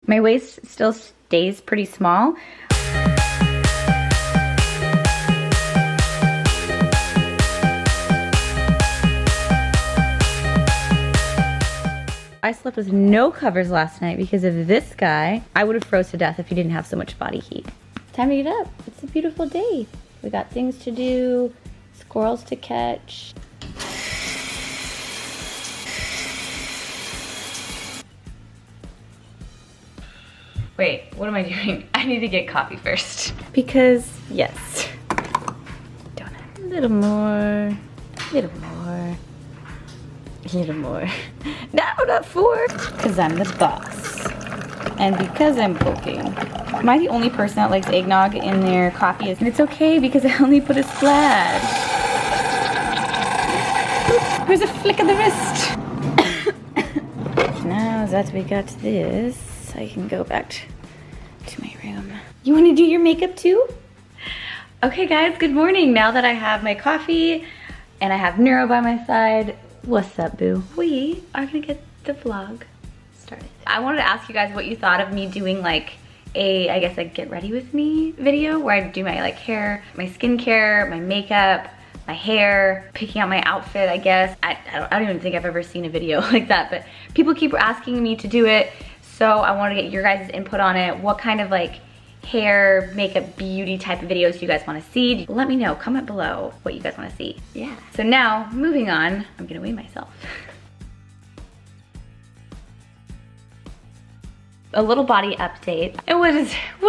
My waist still stays pretty small. I slept with no covers last night because of this guy. I would have froze to death if he didn't have so much body heat. Time to get up. It's a beautiful day. We got things to do, squirrels to catch. Wait, what am I doing? I need to get coffee first. Because, yes. Donut. A little more. A little more. A little more. No, not 4. Because I'm the boss. And because I'm bulking. Am I the only person that likes eggnog in their coffee? And it's okay because I only put a splash. Oops, here's a flick of the wrist. Now that we got this, I can go back to my room. You want to do your makeup too? Okay guys, good morning. Now that I have my coffee and I have Neuro by my side, what's up, boo? We are gonna get the vlog started. I wanted to ask you guys what you thought of me doing like a, I guess like get ready with me video where I do my like hair, my skincare, my makeup, my hair, picking out my outfit, I guess. I don't even think I've ever seen a video like that, but people keep asking me to do it. So I want to get your guys' input on it. What kind of like hair, makeup, beauty type of videos do you guys want to see? Let me know, comment below what you guys want to see. Yeah. So now, moving on, I'm gonna weigh myself. A little body update. And what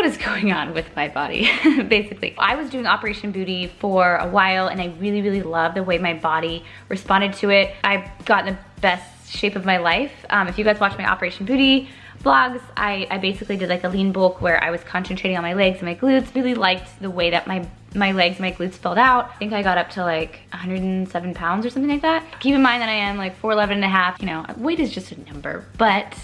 is going on with my body, basically. I was doing Operation Booty for a while and I really, really love the way my body responded to it. I've gotten the best shape of my life. If you guys watch my Operation Booty vlogs, I basically did like a lean bulk where I was concentrating on my legs and my glutes. Really liked the way that my legs and my glutes filled out. I think I got up to like 107 pounds or something like that. Keep in mind that I am like 4'11 and a half. You know, weight is just a number, but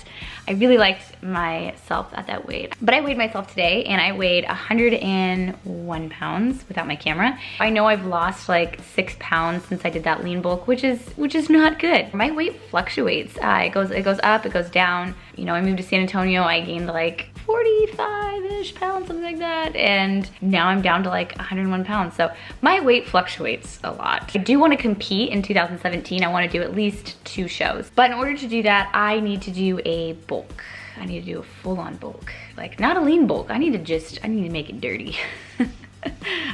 I really liked myself at that weight. But I weighed myself today and I weighed 101 pounds without my camera. I know I've lost like 6 pounds since I did that lean bulk, which is not good. My weight fluctuates. It goes up, it goes down. You know, I moved to San Antonio, I gained like 45-ish pounds, something like that. And now I'm down to like 101 pounds. So my weight fluctuates a lot. I do want to compete in 2017. I want to do at least 2 shows. But in order to do that, I need to do a bulk. I need to do a full-on bulk. Like not a lean bulk. I need to make it dirty.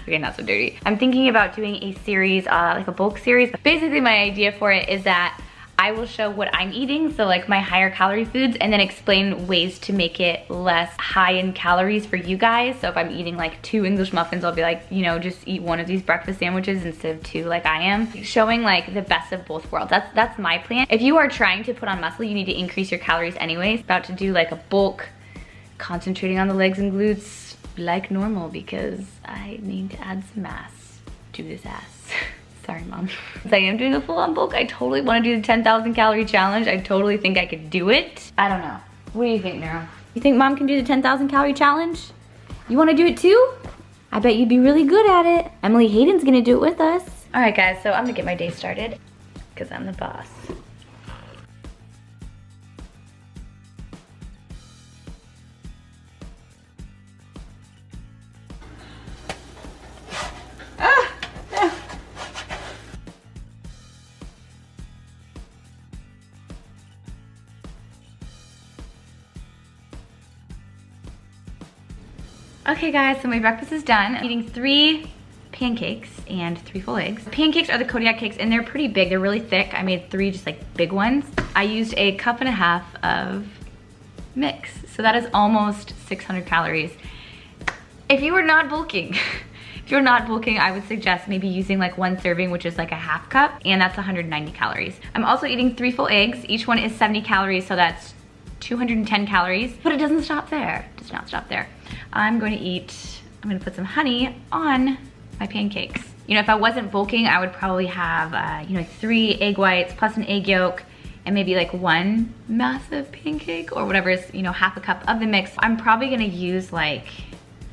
Okay, not so dirty. I'm thinking about doing a series, like a bulk series. Basically my idea for it is that I will show what I'm eating, so like my higher calorie foods, and then explain ways to make it less high in calories for you guys. So if I'm eating like 2 English muffins, I'll be like, you know, just eat 1 of these breakfast sandwiches instead of 2 like I am. Showing like the best of both worlds. That's my plan. If you are trying to put on muscle, you need to increase your calories anyways. About to do like a bulk, concentrating on the legs and glutes like normal because I need to add some mass to this ass. Sorry, Mom. Since I am doing a full-on bulk, I totally want to do the 10,000 calorie challenge. I totally think I could do it. I don't know. What do you think, Neuro? You think Mom can do the 10,000 calorie challenge? You want to do it too? I bet you'd be really good at it. Emily Hayden's gonna do it with us. All right, guys, so I'm gonna get my day started because I'm the boss. Okay guys, so my breakfast is done. I'm eating 3 pancakes and 3 full eggs. Pancakes are the Kodiak cakes and they're pretty big. They're really thick. I made 3 just like big ones. I used a 1.5 cups of mix. So that is almost 600 calories. If you are not bulking, I would suggest maybe using like 1 serving, which is like a 1/2 cup, and that's 190 calories. I'm also eating 3 full eggs. Each one is 70 calories, so that's 210 calories, but it doesn't stop there. It does not stop there. I'm going to put some honey on my pancakes. You know, if I wasn't bulking, I would probably have, you know, 3 egg whites plus an egg yolk and maybe like 1 massive pancake or whatever is, you know, 1/2 cup of the mix. I'm probably gonna use like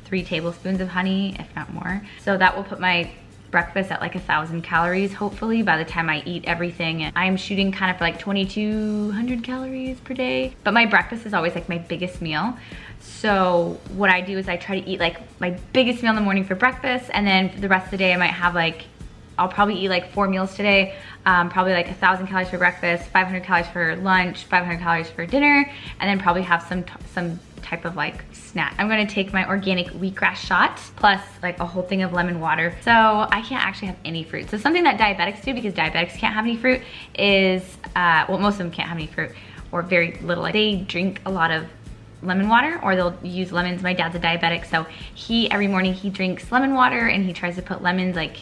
3 tablespoons of honey, if not more. So that will put my breakfast at like 1,000 calories, hopefully, by the time I eat everything. And I'm shooting kind of for like 2,200 calories per day. But my breakfast is always like my biggest meal. So what I do is I try to eat like my biggest meal in the morning for breakfast, and then for the rest of the day I might have like, I'll probably eat like 4 meals today, probably like 1,000 calories for breakfast, 500 calories for lunch, 500 calories for dinner, and then probably have some type of like snack. I'm gonna take my organic wheatgrass shot plus like a whole thing of lemon water. So I can't actually have any fruit. So something that diabetics do, because diabetics can't have any fruit, is, well, most of them can't have any fruit, or very little. Like, they drink a lot of lemon water, or they'll use lemons. My dad's a diabetic, so every morning he drinks lemon water, and he tries to put lemons, like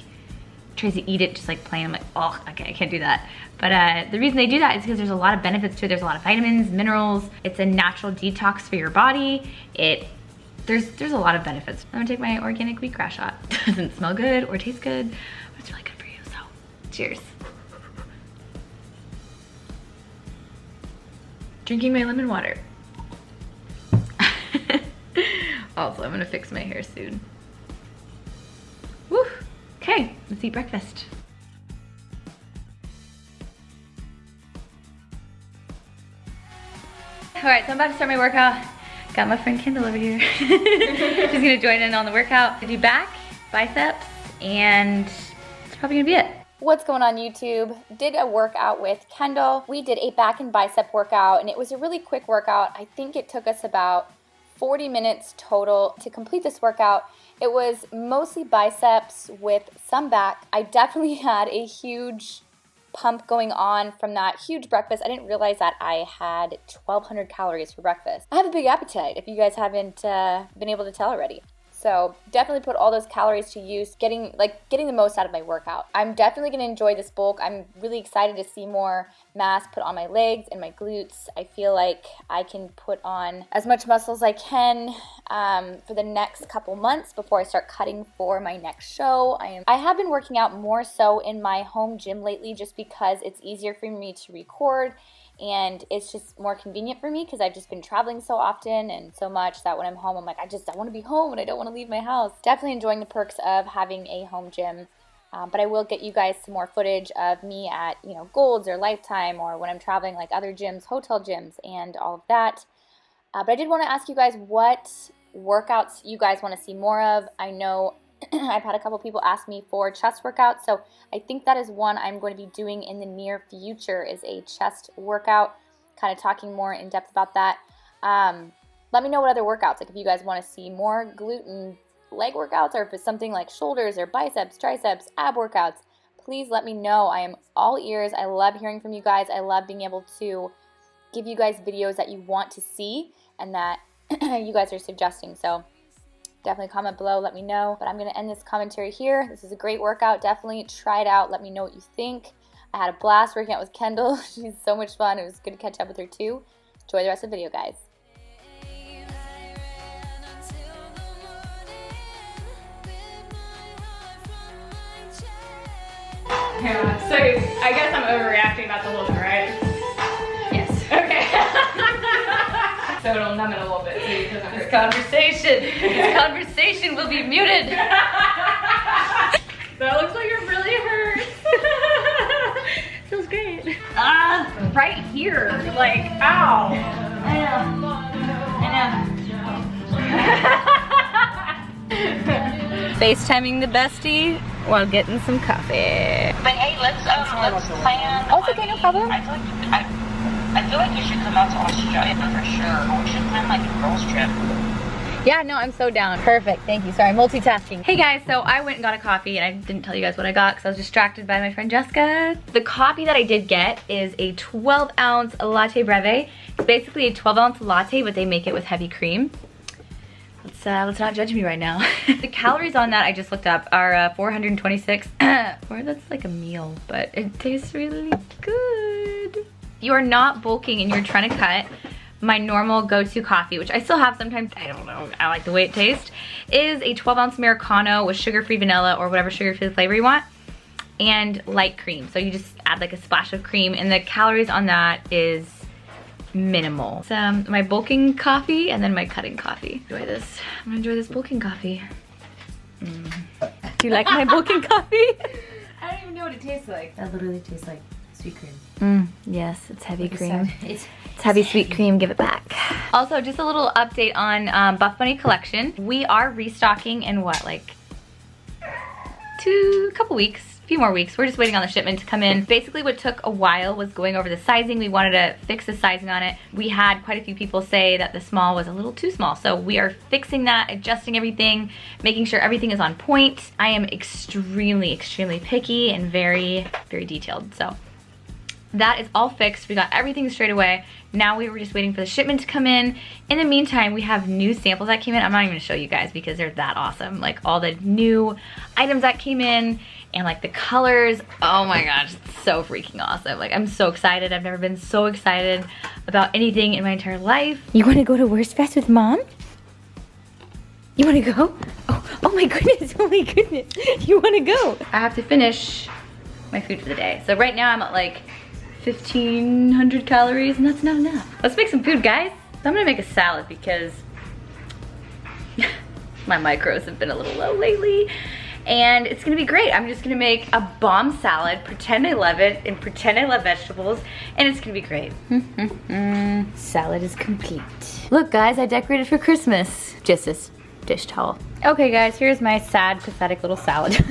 tries to eat it just like plain. I'm like, oh, okay, I can't do that. But the reason they do that is because there's a lot of benefits to it. There's a lot of vitamins, minerals. It's a natural detox for your body. There's a lot of benefits. I'm gonna take my organic wheatgrass shot. Doesn't smell good or taste good, but it's really good for you, so cheers. Drinking my lemon water. Also, I'm gonna fix my hair soon. Woo! Okay, let's eat breakfast. All right, so I'm about to start my workout. Got my friend Kendall over here. She's gonna join in on the workout. I do back, biceps, and that's probably gonna be it. What's going on YouTube? Did a workout with Kendall. We did a back and bicep workout, and it was a really quick workout. I think it took us about 40 minutes total to complete this workout. It was mostly biceps with some back. I definitely had a huge pump going on from that huge breakfast. I didn't realize that I had 1,200 calories for breakfast. I have a big appetite, if you guys haven't been able to tell already. So definitely put all those calories to use, getting the most out of my workout. I'm definitely gonna enjoy this bulk. I'm really excited to see more mass put on my legs and my glutes. I feel like I can put on as much muscle as I can for the next couple months before I start cutting for my next show. I have been working out more so in my home gym lately, just because it's easier for me to record, and it's just more convenient for me because I've just been traveling so often and so much that when I'm home, I'm like, I want to be home and I don't want to leave my house. Definitely enjoying the perks of having a home gym. But I will get you guys some more footage of me at, Gold's or Lifetime, or when I'm traveling like other gyms, hotel gyms, and all of that. But I did want to ask you guys what workouts you guys want to see more of. I know I've had a couple people ask me for chest workouts, so I think that is one I'm going to be doing in the near future, is a chest workout, kind of talking more in depth about that. Let me know what other workouts, like if you guys want to see more glute and leg workouts, or if it's something like shoulders or biceps, triceps, ab workouts, please let me know. I am all ears. I love hearing from you guys. I love being able to give you guys videos that you want to see and that you guys are suggesting. So definitely comment below, let me know. But I'm going to end this commentary here. This is a great workout. Definitely try it out. Let me know what you think. I had a blast working out with Kendall. She's so much fun. It was good to catch up with her too. Enjoy the rest of the video, guys. Yeah, so I guess I'm overreacting about the look, right? Yes. Okay. So it'll numb it a little bit so it doesn't hurt. This conversation will be muted. That looks like it really hurts. Feels great. Right here. Like, ow. FaceTiming the bestie while getting some coffee. But hey, let's plan. Oh, it's okay, no problem. I feel like you should come out to Australia for sure. We should plan like a girls trip. Yeah, no, I'm so down. Perfect, thank you. Sorry, multitasking. Hey guys, so I went and got a coffee, and I didn't tell you guys what I got because I was distracted by my friend Jessica. The coffee that I did get is a 12-ounce latte Breve. It's basically a 12-ounce latte, but they make it with heavy cream. Let's not judge me right now. The calories on that I just looked up are 426. Or that's like a meal, but it tastes really good. If you are not bulking and you're trying to cut, my normal go-to coffee, which I still have sometimes, I don't know, I like the way it tastes, is a 12-ounce Americano with sugar-free vanilla or whatever sugar-free flavor you want, and light cream. So you just add like a splash of cream, and the calories on that is minimal. It's my bulking coffee and then my cutting coffee. Enjoy this. I'm gonna enjoy this bulking coffee. Do you like my Vulcan coffee? I don't even know what it tastes like. That literally tastes like sweet cream. Yes, it's heavy Like I cream. said, it's Heavy sweet cream, give it back. Also, just a little update on Buff Bunny collection. We are restocking in what, like a couple weeks, a few more weeks. We're just waiting on the shipment to come in. Basically what took a while was going over the sizing. We wanted to fix the sizing on it. We had quite a few people say that the small was a little too small. So we are fixing that, adjusting everything, making sure everything is on point. I am extremely, extremely picky and very, very detailed. So that is all fixed. We got everything straight away. Now we were just waiting for the shipment to come in. In the meantime, we have new samples that came in. I'm not even gonna show you guys because they're that awesome. Like all the new items that came in and like the colors. Oh my gosh, it's so freaking awesome. Like I'm so excited. I've never been so excited about anything in my entire life. You wanna go to Worst Fest with Mom? You wanna go? Oh my goodness, oh my goodness. You wanna go? I have to finish my food for the day. So right now I'm at like 1,500 calories and that's not enough. Let's make some food, guys. So I'm gonna make a salad because my macros have been a little low lately and it's gonna be great. I'm just gonna make a bomb salad, pretend I love it and pretend I love vegetables and it's gonna be great. Salad is complete. Look guys, I decorated for Christmas. Just this dish towel. Okay guys, here's my sad, pathetic little salad.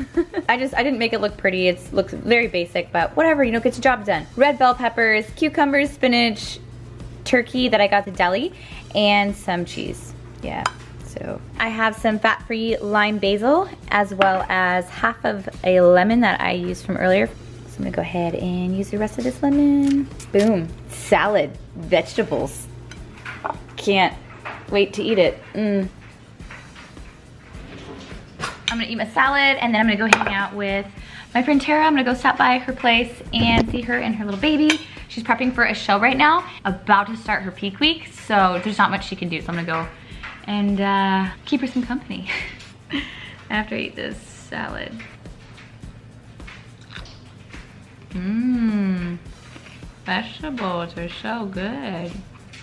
I didn't make it look pretty. It looks very basic, but whatever, you know, gets the job done. Red bell peppers, cucumbers, spinach, turkey that I got at the deli, and some cheese. Yeah, so I have some fat-free lime basil, as well as half of a lemon that I used from earlier. So I'm gonna go ahead and use the rest of this lemon. Boom, salad, vegetables. Can't wait to eat it. I'm gonna eat my salad and then I'm gonna go hang out with my friend Terra. I'm gonna go stop by her place and see her and her little baby. She's prepping for a show right now, about to start her peak week, so there's not much she can do. So I'm gonna go and keep her some company after I eat this salad. Vegetables are so good.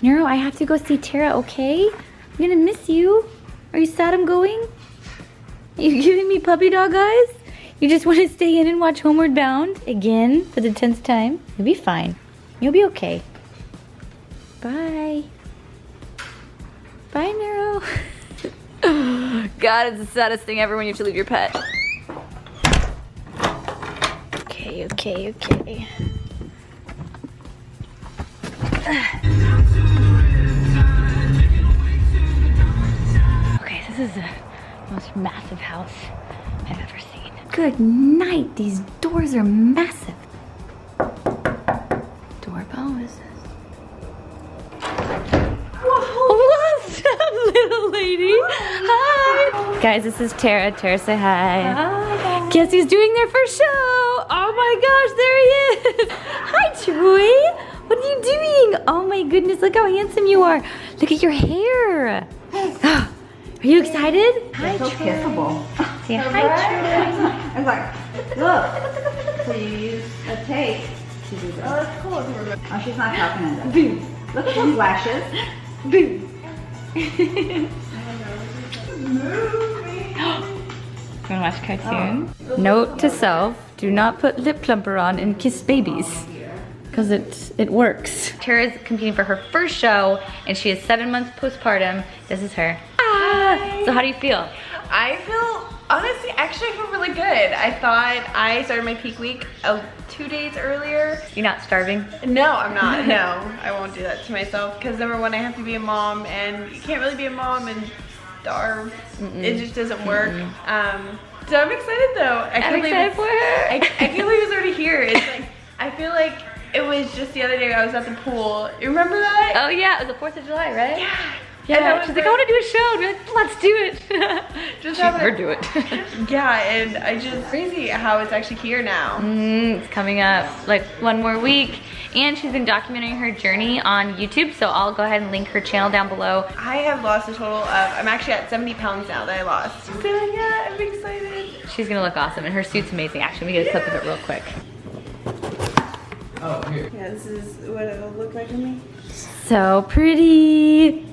Nero, I have to go see Terra, okay? I'm gonna miss you. Are you sad I'm going? You giving me puppy dog eyes? You just want to stay in and watch Homeward Bound again for the 10th time? You'll be fine. You'll be okay. Bye. Bye, Nero. God, it's the saddest thing ever when you have to leave your pet. Okay. Okay, this is the most massive house I've ever seen. Good night, these doors are massive. Doorbell, what is this? Whoa. What's up, little lady? Hi. Guys, this is Terra. Terra, say hi. Hi. Guess who's doing their first show? Oh my gosh, there he is. Hi, Troy. What are you doing? Oh my goodness, look how handsome you are. Look at your hair. Are you excited? Hi, so kissable. Say hi, Troy. I was like, look. So you use a tape to do that. Oh, that's cool. Oh, she's not talking in that. Look at those lashes. Boom. You wanna watch a cartoon? Oh. Note to self, do not put lip plumper on and kiss babies. Because it works. Terra's competing for her first show and she is 7 months postpartum. This is her. Ah! So how do you feel? I feel, honestly, actually I feel really good. I thought I started my peak week 2 days earlier. You're not starving? No, I'm not. No, I won't do that to myself because number one, I have to be a mom and you can't really be a mom and starve. It just doesn't work. So I'm excited though. I can't believe for her. I can't believe it's already here. It's like, I feel like it was just the other day I was at the pool. You remember that? Oh yeah, it was the 4th of July, right? Yeah. Yeah, she's like, I want to do a show. And we're like, let's do it. Just have her do it. Yeah, and I just crazy how it's actually here now. It's coming up like 1 more week. And she's been documenting her journey on YouTube, so I'll go ahead and link her channel down below. I have lost a total of, I'm actually at 70 pounds now that I lost. So yeah, I'm excited. She's gonna look awesome, and her suit's amazing. Actually, let me get a clip of it real quick. Oh, here. Yeah, this is what it'll look like to me. So pretty.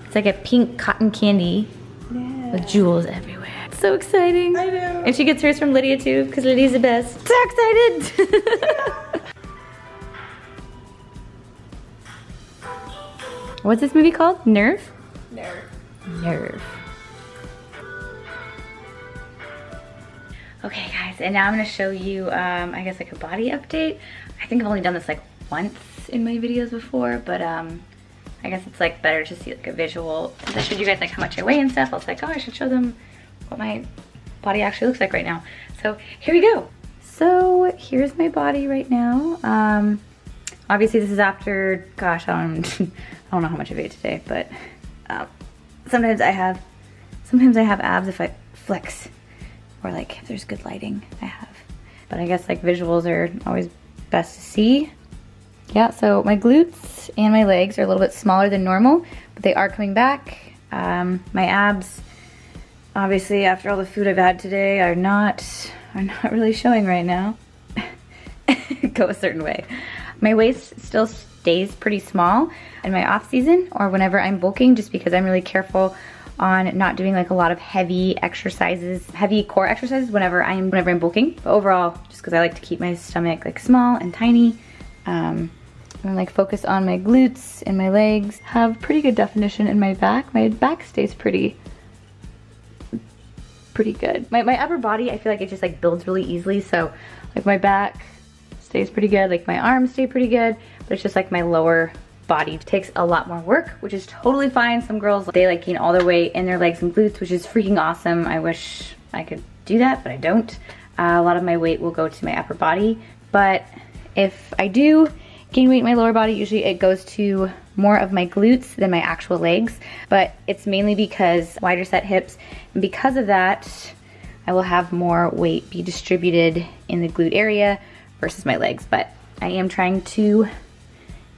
It's like a pink cotton candy with jewels everywhere. It's so exciting. I know. And she gets hers from Lydia too, because Lydia's the best. So excited. What's this movie called? Nerve? Nerve. Okay guys, and now I'm gonna show you, I guess like a body update. I think I've only done this like once in my videos before, but I guess it's like better to see like a visual. Since I showed you guys like how much I weigh and stuff, I was like, oh, I should show them what my body actually looks like right now. So here we go. So here's my body right now. Obviously this is after, gosh, I don't know how much I ate today, but sometimes I have abs if I flex, or like if there's good lighting, I have. But I guess like visuals are always best to see. Yeah, so my glutes and my legs are a little bit smaller than normal, but they are coming back. My abs, obviously after all the food I've had today, are not really showing right now. Go a certain way. My waist still stays pretty small in my off season or whenever I'm bulking, just because I'm really careful on not doing like a lot of heavy exercises, heavy core exercises whenever I'm bulking. But overall, just because I like to keep my stomach like small and tiny, I'm like focus on my glutes and my legs. Have pretty good definition in my back. My back stays pretty good. My upper body, I feel like it just like builds really easily. So like my back stays pretty good, like my arms stay pretty good, but it's just like my lower body takes a lot more work, which is totally fine. Some girls, they like gain all their weight in their legs and glutes, which is freaking awesome. I wish I could do that, but I don't. A lot of my weight will go to my upper body, but if I do gain weight in my lower body, usually it goes to more of my glutes than my actual legs, but it's mainly because wider set hips, and because of that, I will have more weight be distributed in the glute area versus my legs, but I am trying to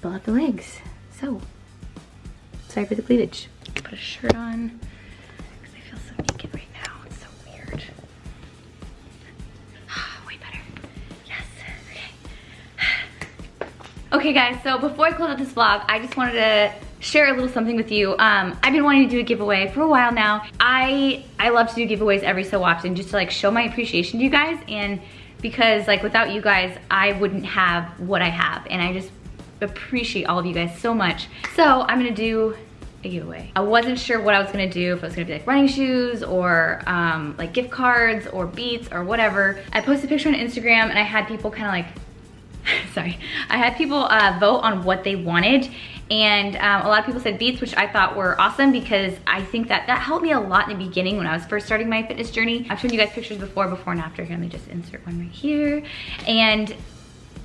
build up the legs. So, sorry for the cleavage. Put a shirt on because I feel so naked right now. It's so weird. Way better. Yes. Okay. Okay guys, so before I close out this vlog, I just wanted to share a little something with you. I've been wanting to do a giveaway for a while now. I love to do giveaways every so often just to like show my appreciation to you guys, and because like without you guys, I wouldn't have what I have, and I just appreciate all of you guys so much. So I'm gonna do a giveaway. I wasn't sure what I was gonna do, if it was gonna be like running shoes or like gift cards or Beats or whatever. I posted a picture on Instagram and I had people kind of like, sorry, I had people vote on what they wanted, and a lot of people said Beats, which I thought were awesome because I think that helped me a lot in the beginning when I was first starting my fitness journey. I've shown you guys pictures before and after. Here, let me just insert one right here. And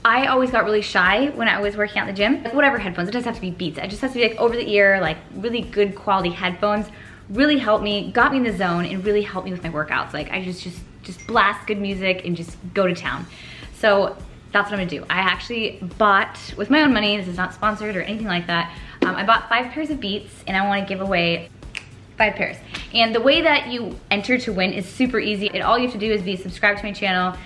I always got really shy when I was working out in the gym. Like whatever headphones, it doesn't have to be Beats. It just has to be like over the ear, like really good quality headphones. Really helped me, got me in the zone, and really helped me with my workouts. Like I just blast good music and just go to town. So that's what I'm gonna do. I actually bought, with my own money, this is not sponsored or anything like that, I bought 5 pairs of Beats, and I wanna give away 5 pairs. And the way that you enter to win is super easy. All you have to do is be subscribed to my channel,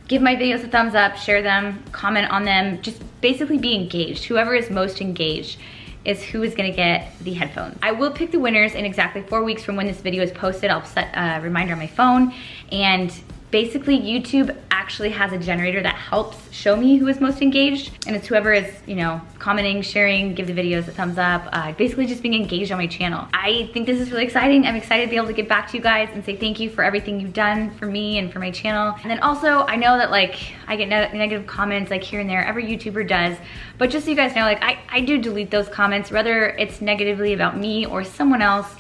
give my videos a thumbs up, share them, comment on them, just basically be engaged. Whoever is most engaged is who is gonna get the headphones. I will pick the winners in exactly 4 weeks from when this video is posted. I'll set a reminder on my phone, and basically YouTube actually has a generator that helps show me who is most engaged, and it's whoever is, you know, commenting, sharing, give the videos a thumbs up, basically just being engaged on my channel. I think this is really exciting. I'm excited to be able to get back to you guys and say thank you for everything you've done for me and for my channel. And then also, I know that like I get negative comments like here and there, every YouTuber does, but just so you guys know, like I do delete those comments, whether it's negatively about me or someone else.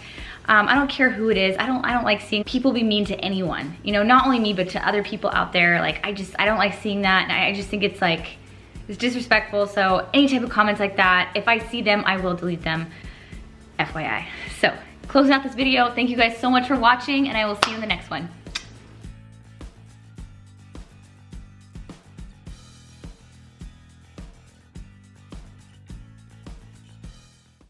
I don't care who it is. I don't like seeing people be mean to anyone. You know, not only me, but to other people out there. Like, I don't like seeing that. And I just think it's like, it's disrespectful. So any type of comments like that, if I see them, I will delete them, FYI. So, closing out this video, thank you guys so much for watching, and I will see you in the next one.